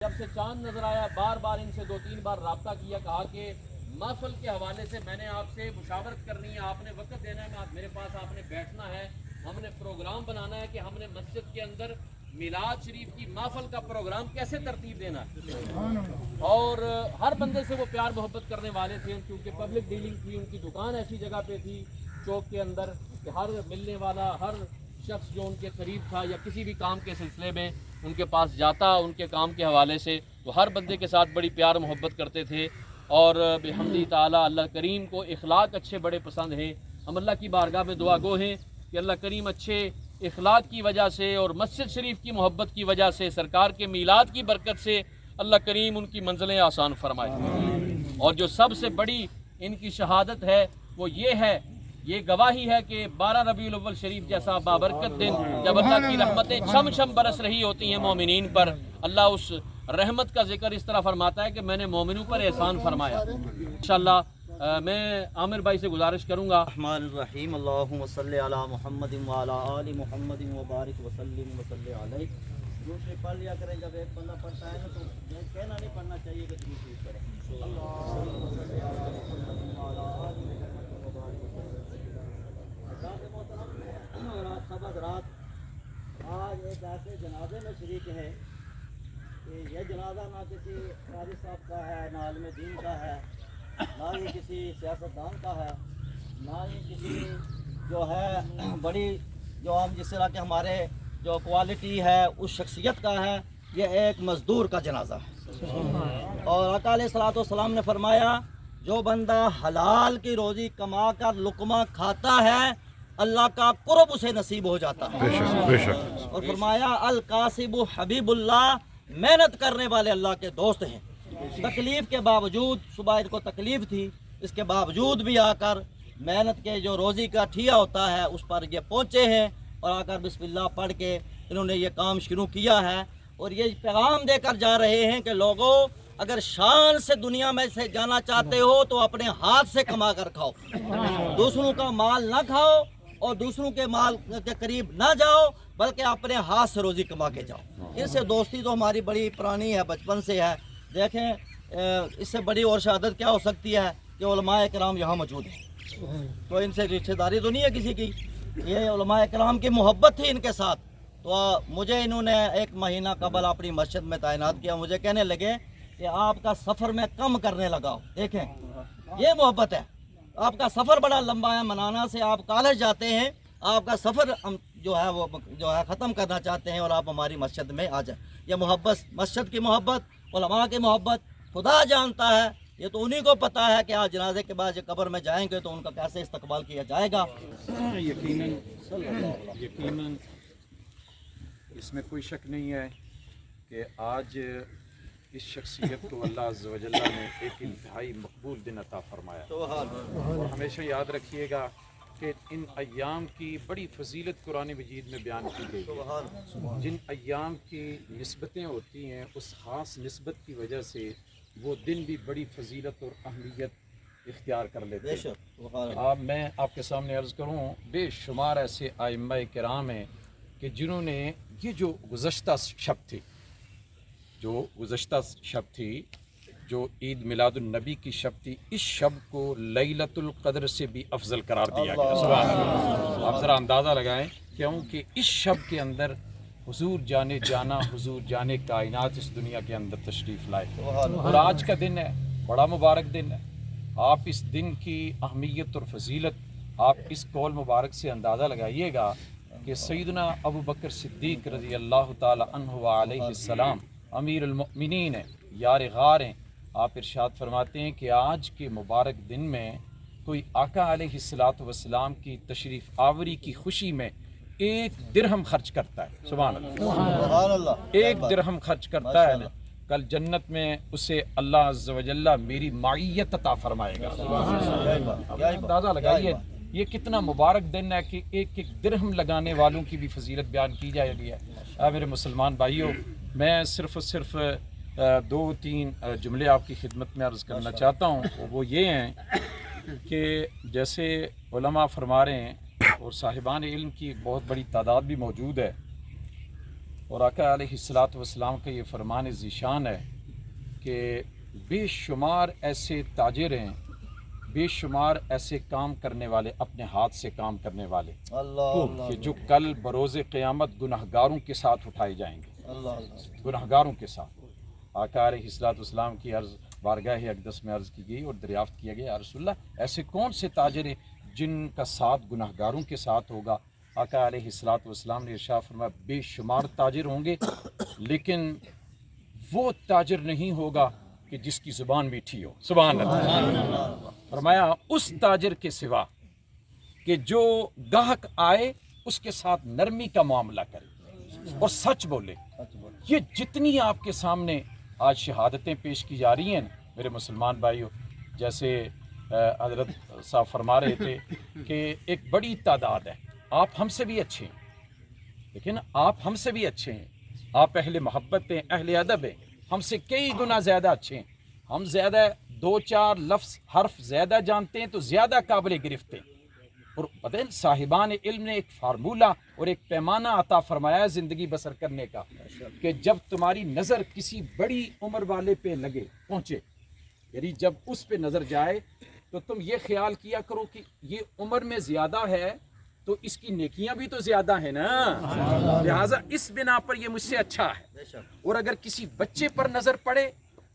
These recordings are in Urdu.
جب سے چاند نظر آیا بار بار ان سے 2-3 بار رابطہ کیا، کہا کہ محفل کے حوالے سے میں نے آپ سے مشاورت کرنی ہے، آپ نے وقت دینا ہے، میرے پاس آپ نے بیٹھنا ہے، ہم نے پروگرام بنانا ہے کہ ہم نے مسجد کے اندر میلاد شریف کی محفل کا پروگرام کیسے ترتیب دینا ہے۔ اور ہر بندے سے وہ پیار محبت کرنے والے تھے، کیونکہ پبلک ڈیلنگ تھی، ان کی دکان ایسی جگہ پہ تھی چوک کے اندر کہ ہر ملنے والا، ہر شخص جو ان کے قریب تھا یا کسی بھی کام کے سلسلے میں ان کے پاس جاتا ان کے کام کے حوالے سے، تو ہر بندے کے ساتھ بڑی پیار محبت کرتے تھے۔ اور بحمدی تعالیٰ اللہ کریم کو اخلاق اچھے بڑے پسند ہیں۔ ہم اللہ کی بارگاہ میں دعا گو ہیں کہ اللہ کریم اچھے اخلاق کی وجہ سے اور مسجد شریف کی محبت کی وجہ سے، سرکار کے میلاد کی برکت سے اللہ کریم ان کی منزلیں آسان فرمائے۔ اور جو سب سے بڑی ان کی شہادت ہے وہ یہ گواہی ہے کہ 12 ربیع الاول شریف جیسا بابرکت دن جب اللہ کی رحمتیں چھم چھم برس رہی ہوتی ہیں مومنین پر، اللہ اس رحمت کا ذکر اس طرح فرماتا ہے کہ میں نے مومنوں پر احسان فرمایا۔ انشاءاللہ میں عامر بھائی سے گزارش کروں گا۔ الرحمن الرحیم، اللہم صلی علی محمد وعلی آل محمد وبارک وسلم وصلی علیہ۔ دوسرے پڑھ لیا کریں، جب ایک بندہ پڑھتا ہے نا تو کہنا نہیں پڑھنا چاہیے کہ دوسری کریں۔ اللہم صلی علی محمد وعلی آل محمد وبارک وسلم۔ حضرات محترم اور آپ سب حضرات، آج ایک ایسے جنازے میں شریک ہے کہ یہ جنازہ نہ کسی قاری صاحب کا ہے، نہ عالم دین کا ہے، نہ ہی کسی سیاستدان کا ہے، نہ ہی کسی جو ہے بڑی جو ہم جس طرح کے ہمارے جو کوالٹی ہے اس شخصیت کا ہے، یہ ایک مزدور کا جنازہ ہے۔ اور آقا علیہ الصلوۃ والسلام نے فرمایا جو بندہ حلال کی روزی کما کر لقمہ کھاتا ہے اللہ کا قرب اسے نصیب ہو جاتا ہے۔ بے شک۔ اور فرمایا القاسب حبیب اللہ، محنت کرنے والے اللہ کے دوست ہیں۔ تکلیف کے باوجود، صبح ان کو تکلیف تھی، اس کے باوجود بھی آ کر محنت کے جو روزی کا ٹھیا ہوتا ہے اس پر یہ پہنچے ہیں، اور آ کر بسم اللہ پڑھ کے انہوں نے یہ کام شروع کیا ہے، اور یہ پیغام دے کر جا رہے ہیں کہ لوگوں اگر شان سے دنیا میں سے جانا چاہتے ہو تو اپنے ہاتھ سے کما کر کھاؤ، دوسروں کا مال نہ کھاؤ اور دوسروں کے مال کے قریب نہ جاؤ، بلکہ اپنے ہاتھ سے روزی کما کے جاؤ۔ ان سے دوستی تو ہماری بڑی پرانی ہے، بچپن سے ہے۔ دیکھیں اس سے بڑی اور شہادت کیا ہو سکتی ہے کہ علماء کرام یہاں موجود ہیں، تو ان سے رشتہ داری تو نہیں ہے کسی کی، یہ علماء کرام کی محبت تھی ان کے ساتھ۔ تو مجھے انہوں نے 1 مہینہ قبل اپنی مسجد میں تعینات کیا، مجھے کہنے لگے کہ آپ کا سفر میں کم کرنے لگا ہوں۔ دیکھیں یہ محبت ہے، آپ کا سفر بڑا لمبا ہے، منانا سے آپ کالج جاتے ہیں، آپ کا سفر ہم جو ہے وہ جو ہے ختم کرنا چاہتے ہیں اور آپ ہماری مسجد میں آ جائیں۔ یہ محبت، مسجد کی محبت، علماء کی محبت خدا جانتا ہے، یہ تو انہی کو پتہ ہے کہ آج جنازے کے بعد یہ قبر میں جائیں گے تو ان کا کیسے استقبال کیا جائے گا۔ یقیناً اس میں کوئی شک نہیں ہے کہ آج اس شخصیت کو اللہ عز و جل نے ایک انتہائی مقبول دن عطا فرمایا، اور ہمیشہ یاد رکھیے گا کہ ان ایام کی بڑی فضیلت قرآن مجید میں بیان کی گئی ہے۔ جن ایام کی نسبتیں ہوتی ہیں اس خاص نسبت کی وجہ سے وہ دن بھی بڑی فضیلت اور اہمیت اختیار کر لیتے ہیں۔ اب میں آپ کے سامنے عرض کروں، بے شمار ایسے ائمہ کرام ہیں کہ جنہوں نے یہ جو گزشتہ شب تھی جو عید میلاد النبی کی شب تھی، اس شب کو لیلۃ القدر سے بھی افضل قرار دیا گیا۔ سبحان اللہ۔ آپ ذرا اندازہ لگائیں کیونکہ اس شب کے اندر حضور جانے کائنات اس دنیا کے اندر تشریف لائے، اور آج کا دن ہے، بڑا مبارک دن ہے۔ آپ اس دن کی اہمیت اور فضیلت آپ اس قول مبارک سے اندازہ لگائیے گا کہ سیدنا ابو بکر صدیق رضی اللہ تعالی عنہ علیہ السلام امیر المؤمنین ہیں، یار غار ہیں۔ آپ ارشاد فرماتے ہیں کہ آج کے مبارک دن میں کوئی آقا علیہ الصلوۃ والسلام کی تشریف آوری کی خوشی میں 1 درہم خرچ کرتا ہے، سبحان اللہ، 1 درہم خرچ کرتا ہے نا، کل جنت میں اسے اللہ عز و جل میری معیت عطا فرمائے گا۔ اندازہ لگائیے یہ کتنا مبارک دن ہے کہ 1 درہم لگانے والوں کی بھی فضیلت بیان کی جائے گی ہے۔ میرے مسلمان بھائیوں، میں صرف 2-3 جملے آپ کی خدمت میں عرض کرنا چاہتا ہوں، وہ یہ ہیں کہ جیسے علماء فرما رہے ہیں اور صاحبان علم کی ایک بہت بڑی تعداد بھی موجود ہے اور آقا علیہ السلام کا یہ فرمان ذیشان ہے کہ بے شمار ایسے تاجر ہیں، بے شمار ایسے کام کرنے والے، اپنے ہاتھ سے کام کرنے والے کہ جو کل بروز قیامت گناہگاروں کے ساتھ اٹھائے جائیں گے، گناہگاروں کے ساتھ۔ آقا علیہ السلام کی عرض بارگاہ اقدس میں عرض کی گئی اور دریافت کیا گیا، یا رسول اللہ ایسے کون سے تاجر ہیں جن کا ساتھ گناہگاروں کے ساتھ ہوگا؟ آقا علیہ السلام نے ارشاد فرمایا بے شمار تاجر ہوں گے، لیکن وہ تاجر نہیں ہوگا کہ جس کی زبان میٹھی ہو۔ سبحان اللہ۔ فرمایا اس تاجر کے سوا کہ جو گاہک آئے اس کے ساتھ نرمی کا معاملہ کرے اور سچ بولے۔ یہ جتنی آپ کے سامنے آج شہادتیں پیش کی جا رہی ہیں میرے مسلمان بھائیوں، جیسے حضرت صاحب فرما رہے تھے کہ ایک بڑی تعداد ہے، آپ ہم سے بھی اچھے ہیں، لیکن آپ ہم سے بھی اچھے ہیں، آپ اہل محبت ہیں، اہل ادب ہیں، ہم سے کئی گنا زیادہ اچھے ہیں، ہم زیادہ 2-4 لفظ حرف زیادہ جانتے ہیں تو زیادہ قابل گرفت ہیں۔ اور پتہ ہے صاحبان علم نے ایک فارمولہ اور ایک پیمانہ عطا فرمایا ہے زندگی بسر کرنے کا، کہ جب تمہاری نظر کسی بڑی عمر والے پہ لگے پہنچے، یعنی جب اس پہ نظر جائے تو تم یہ خیال کیا کرو کہ یہ عمر میں زیادہ ہے تو اس کی نیکیاں بھی تو زیادہ ہیں نا، لہٰذا اس بنا پر یہ مجھ سے اچھا ہے۔ اور اگر کسی بچے پر نظر پڑے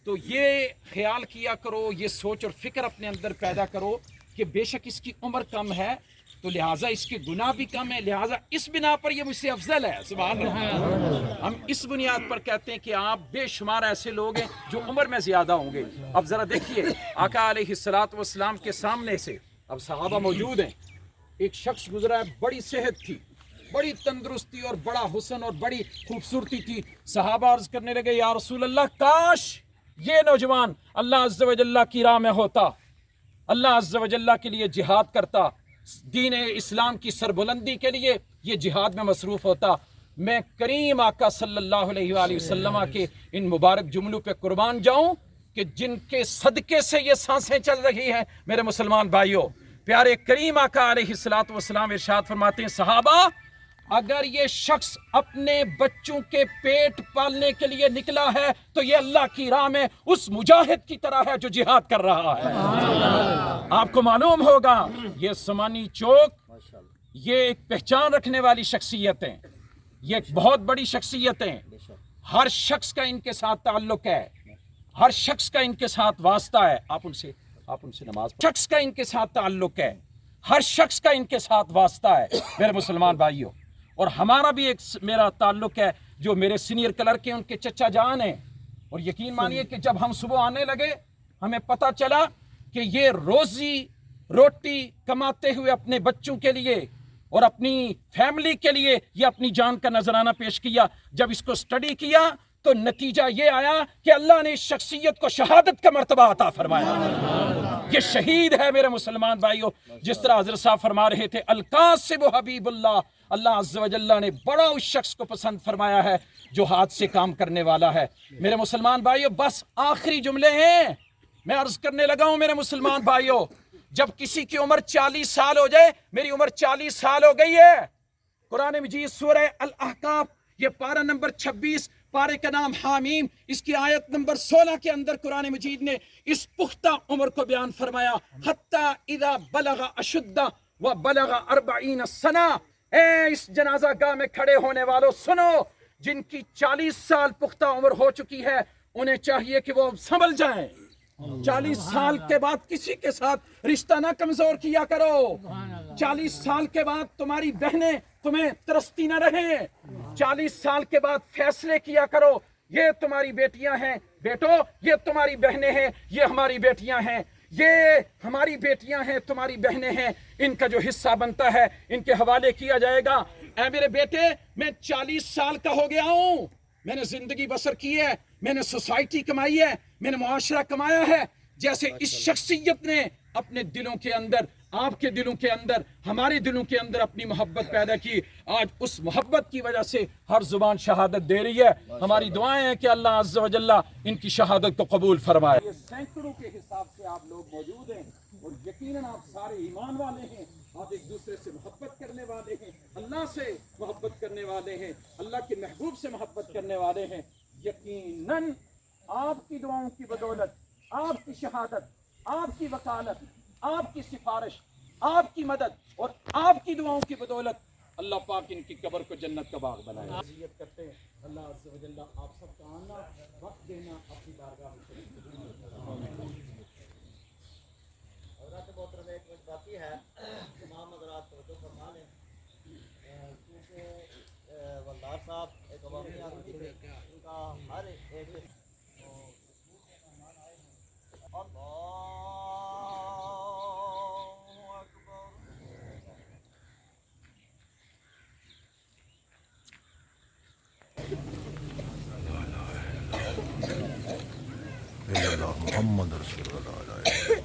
تو یہ خیال کیا کرو، یہ سوچ اور فکر اپنے اندر پیدا کرو کہ بے شک اس کی عمر کم ہے تو لہٰذا اس کے گناہ بھی کم ہے، لہٰذا اس بنا پر یہ مجھ سے افضل ہے۔ سبحان اللہ۔ ہم اس بنیاد پر کہتے ہیں کہ آپ بے شمار ایسے لوگ ہیں جو عمر میں زیادہ ہوں گے۔ اب ذرا دیکھیے آقا علیہ السلام کے سامنے سے اب صحابہ موجود ہیں، ایک شخص گزرا ہے، بڑی صحت تھی، بڑی تندرستی اور بڑا حسن اور بڑی خوبصورتی تھی۔ صحابہ عرض کرنے لگے یا رسول اللہ کاش یہ نوجوان اللہ عز و جل کی راہ میں ہوتا، اللہ عز و جل کے لیے جہاد کرتا، دین اسلام کی سربلندی کے لیے یہ جہاد میں مصروف ہوتا، میں کریم آقا صلی اللہ علیہ وآلہ وسلم کے ان مبارک جملوں پہ قربان جاؤں کہ جن کے صدقے سے یہ سانسیں چل رہی ہیں۔ میرے مسلمان بھائیوں، پیارے کریم آقا علیہ السلام ارشاد فرماتے ہیں صحابہ اگر یہ شخص اپنے بچوں کے پیٹ پالنے کے لیے نکلا ہے تو یہ اللہ کی راہ میں اس مجاہد کی طرح ہے جو جہاد کر رہا ہے۔ آپ کو معلوم ہوگا یہ سمانی چوک یہ ایک پہچان رکھنے والی شخصیتیں، یہ ایک بہت بڑی شخصیتیں، ہر شخص کا ان کے ساتھ تعلق ہے، ہر شخص کا ان کے ساتھ واسطہ ہے۔ آپ ان سے نماز شخص کا ان کے ساتھ تعلق ہے، ہر شخص کا ان کے ساتھ واسطہ ہے میرے مسلمان بھائیوں۔ اور ہمارا بھی ایک میرا تعلق ہے جو میرے سینئر کلرک ہیں، ان کے چچا جان ہیں، اور یقین مانیے کہ جب ہم صبح آنے لگے ہمیں پتہ چلا کہ یہ روزی روٹی کماتے ہوئے اپنے بچوں کے لیے اور اپنی فیملی کے لیے یہ اپنی جان کا نذرانہ پیش کیا۔ جب اس کو سٹڈی کیا تو نتیجہ یہ آیا کہ اللہ نے اس شخصیت کو شہادت کا مرتبہ عطا فرمایا، یہ شہید ہے میرے مسلمان بھائیوں۔ جس طرح حضرت صاحب فرما رہے تھے القاسم حبیب اللہ، اللہ عز و جل نے بڑا اس شخص کو پسند فرمایا ہے جو ہاتھ سے کام کرنے والا ہے۔ میرے مسلمان بھائیوں بس آخری جملے ہیں، میں عرض کرنے لگا ہوں میرے مسلمان بھائیوں، جب کسی کی عمر 40 سال ہو جائے، میری عمر 40 سال ہو گئی ہے، قرآن مجید سورہ الاحقاف یہ پارہ نمبر 26، پارے کا نام حامیم، اس کی آیت نمبر 16 کے اندر قرآن مجید نے اس پختہ عمر کو بیان فرمایا، حتی اذا بلغ اشدہ و بلغ 40 سنہ۔ اے اس جنازہ گاہ میں کھڑے ہونے والوں سنو، جن کی 40 سال پختہ عمر ہو چکی ہے انہیں چاہیے کہ وہ سنبھل جائیں۔ 40 سال کے بعد کسی کے ساتھ رشتہ نہ کمزور کیا کرو، 40 سال کے بعد تمہاری بہنیں تمہیں ترستی نہ رہیں، 40 سال کے بعد فیصلے کیا کرو، یہ تمہاری بیٹیاں ہیں بیٹو، یہ تمہاری بہنیں ہیں، یہ ہماری بیٹیاں ہیں، یہ ہماری بیٹیاں ہیں تمہاری بہنیں ہیں، ان کا جو حصہ بنتا ہے ان کے حوالے کیا جائے گا۔ اے میرے بیٹے میں 40 سال کا ہو گیا ہوں، میں نے زندگی بسر کی ہے، میں نے سوسائٹی کمائی ہے، میں نے معاشرہ کمایا ہے، جیسے اس شخصیت نے اپنے دلوں کے اندر، آپ کے دلوں کے اندر، ہمارے دلوں کے اندر اپنی محبت پیدا کی، آج اس محبت کی وجہ سے ہر زبان شہادت دے رہی ہے۔ ہماری دعائیں ہیں کہ اللہ عز و جل ان کی شہادت کو قبول فرمائے۔ یہ سینکڑوں کے حساب سے آپ لوگ موجود ہیں اور یقیناً آپ سارے ایمان والے ہیں، آپ ایک دوسرے سے محبت کرنے والے ہیں, اللہ سے محبت کرنے والے ہیں, اللہ کے محبوب سے محبت کرنے والے ہیں, یقیناً آپ کی دعاؤں کی بدولت, آپ کی شہادت, آپ کی وکالت, آپ کی سفارش, آپ کی مدد اور آپ کی دعاؤں کی بدولت اللہ پاک ان کی قبر کو جنت کا باغ بنائے. عزیت کرتے ہیں اللہ عز و جل آپ سب کا آنا, وقت دینا, اپنی بارگاہ میں حضرات محترم ایک منٹ باقی ہے, تمام حضرات توجہ فرما لیں کیونکہ والدار صاحب ایک عوامی آدمی تھے, ان کا ہر ایک اللہ محمد رسول اللہ